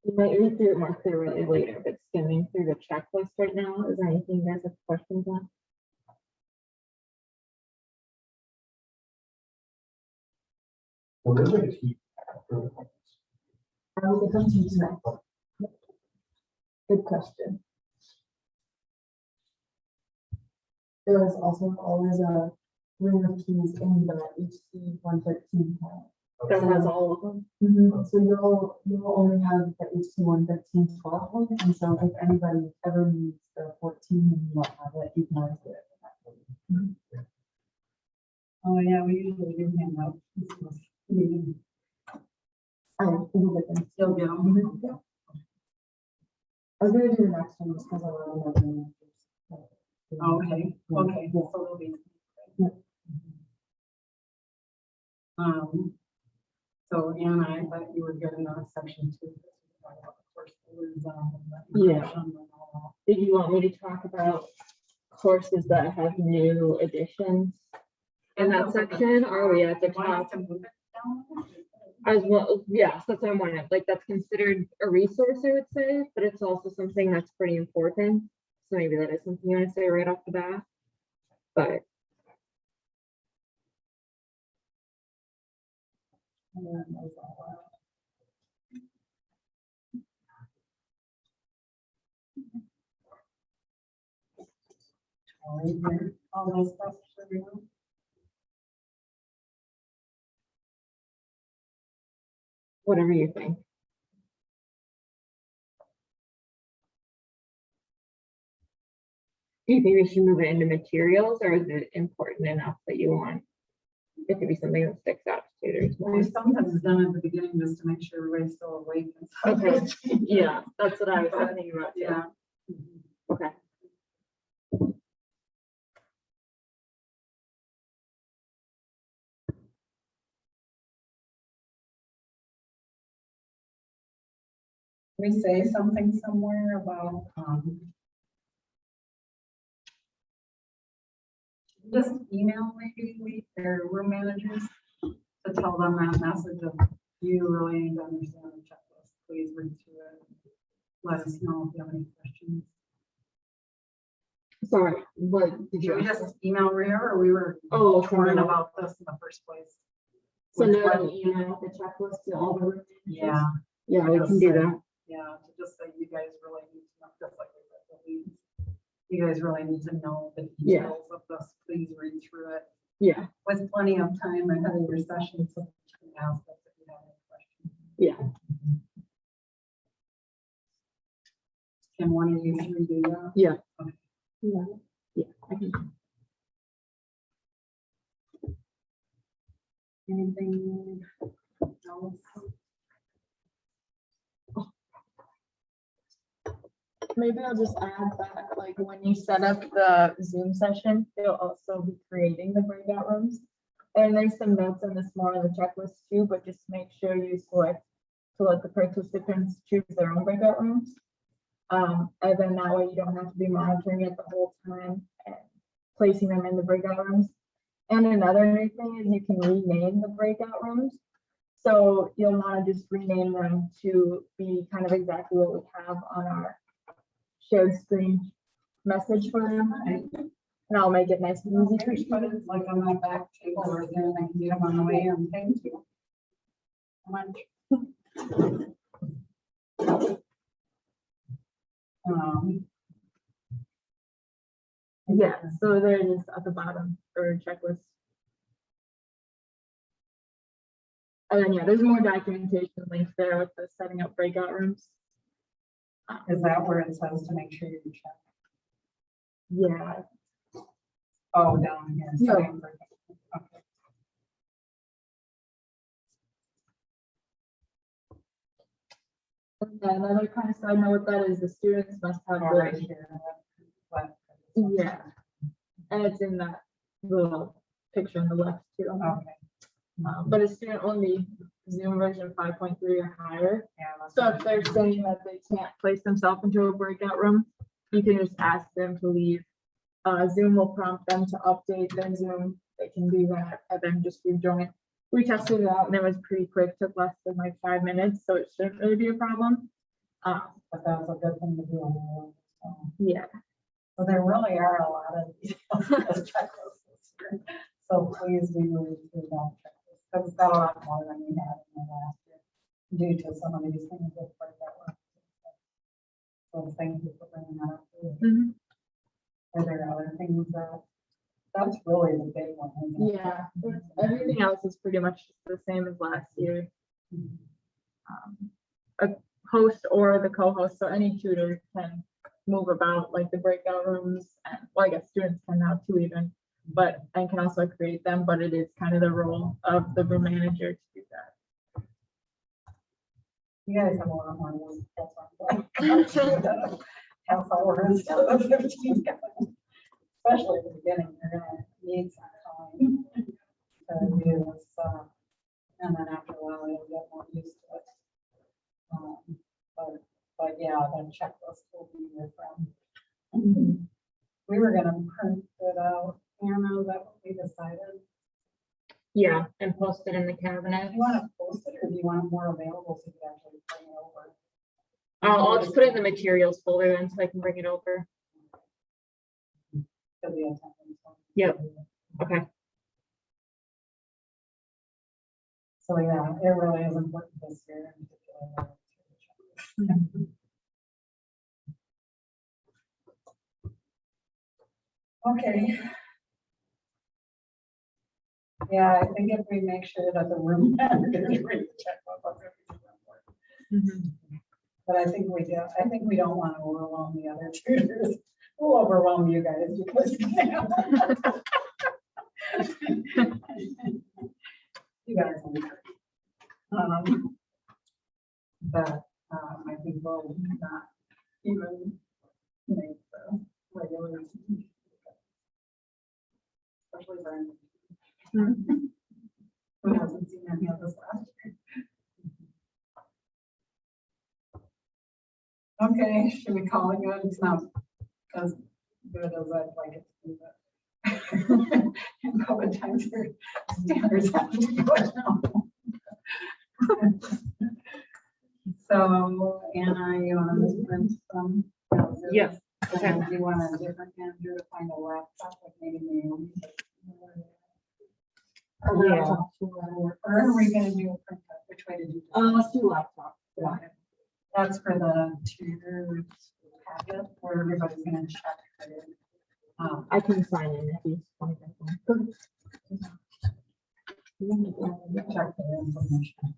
You might read through it more clearly later, but skimming through the checklist right now, is there anything you guys have questions on? I was going to tonight. Good question. There is also always a ring of keys in the HC 113 file. That has all of them. So you'll only have the HC 113 12 one, and so if anybody ever needs the 14 and you don't have it, you can always get it. Oh yeah, we usually do hand out. You'll get them. You'll get them. I was gonna do the next one just because I want to know. Okay, okay, Yeah. so it'll be. Yeah. So Anna, I thought you were getting on section 2. Yeah. Did you want me to talk about courses that have new additions in that section? Or are we at the top? As well, yes, that's what I'm wondering. Like, that's considered a resource, I would say, but it's also something that's pretty important. So maybe that is something you want to say right off the bat. But And then those all out. All those stuff, everyone. Whatever you think. Do you think we should move it into materials, or is it important enough that you want it to be something that sticks out to tutors more? We've sometimes done at the beginning just to make sure everybody's still awake. and stuff. Okay, yeah, that's what I was thinking about too. Yeah. Okay. We say something somewhere about, just email maybe their room managers to tell them that message of you really need to understand the checklist. Please read through it. Let us know if you have any questions. Sorry, what did Should we you ask? just email Rhea, or we were Oh, torn sure. about this in the first place? Send out an email, the checklist to all the room managers? Yeah, Yeah, we can do that. yeah, to just say you guys really need to know, just like we said, the leads. You guys really need to know the Yeah. details of this. Please read through it Yeah, with plenty of time ahead of your session, so you can ask us if you have any questions. yeah. Can one of you three do that? Yeah. Okay. Yeah. Yeah. I can. Anything else? Maybe I'll just add that, like, when you set up the Zoom session, you'll also be creating the breakout rooms. And there's some notes on this more on the checklist too, but just make sure you select to let the participants choose their own breakout rooms. And then that way you don't have to be monitoring it the whole time and placing them in the breakout rooms. And another new thing is you can rename the breakout rooms. So you'll want to just rename them to be kind of exactly what we have on our shared screen message for them. And I'll make it nice and easy for Maybe put it like on my back table, or then I can get them on the way and thank you. Yeah, so there it is at the bottom for checklist. And then, yeah, there's more documentation links there with the setting up breakout rooms. Is that where it says to make sure you check? Yeah, Oh, down here. Yeah. setting for- okay. and then another kind of side note with that is the students must have All right the, here. What? yeah. And it's in that little picture on the left too. Okay. But a student will need Zoom version 5.3 or higher. Yeah, that's- So if they're saying that they can't place themselves into a breakout room, you can just ask them to leave. Zoom will prompt them to update their Zoom. They can do that and then just rejoin. We tested it out and it was pretty quick, took less than like 5 minutes, so it shouldn't really be a problem. But that's a good thing to do. Yeah, So there really are a lot of details in this checklist this year. So please do read through that checklist, because it's got a lot more than we had in the last year, due to some of these things that break that way. So thank you for bringing that up. Mhm. Are there other things that's really the big one? isn't it? yeah. Everything else is pretty much the same as last year. A host or the co-host, so any tutor can move about like the breakout rooms, and well, I guess students can now too even, but and can also create them, but it is kind of the role of the room manager to do that. You guys have a lot more work. That's what I'm saying. Half hour instead of 15. Especially at the beginning, you're gonna need some time to do this, and then after a while, you'll get more used to it. But yeah, the checklist will be your friend. We were gonna print it out, Anna, is that what we decided? Yeah, and post it in the cabinet. Do you want to post it, or do you want it more available so you can actually bring it over? I'll just put it in the materials folder then so I can bring it over. Because we have time. Yep. Okay. So So yeah, it really is important this year in particular. Okay. Yeah, I think if we make sure that the room managers read the checkbook, that's important. But I think we do, I think we don't want to overwhelm the other tutors. We'll overwhelm you guys because you guys are great. But I think we'll not even make the regular. Especially Brian. Who hasn't seen any of this last year. Okay, should we call it good? It's not as good as I'd like it to be, but in COVID times, your standards have to go down. So, Anna, you want to just print some? Yes. And do you want a different manager to find a laptop, like maybe Naomi? Yeah. Or are we gonna do a print out? Which way to do this? Let's do laptop. Yeah. That's for the tutor packet where everybody's gonna check. I can sign in if you want to. Check the information.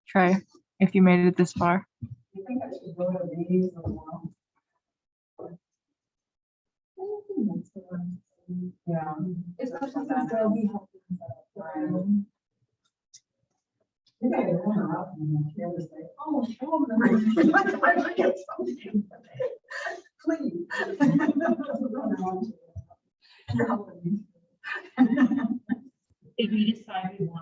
Trey, if you made it this far. You think I should go to these as well? Yeah. Especially since they'll be helping. You guys are interrupting me. You're just like, oh, show them the. I forget something. Please. You're helping me. If you decide you want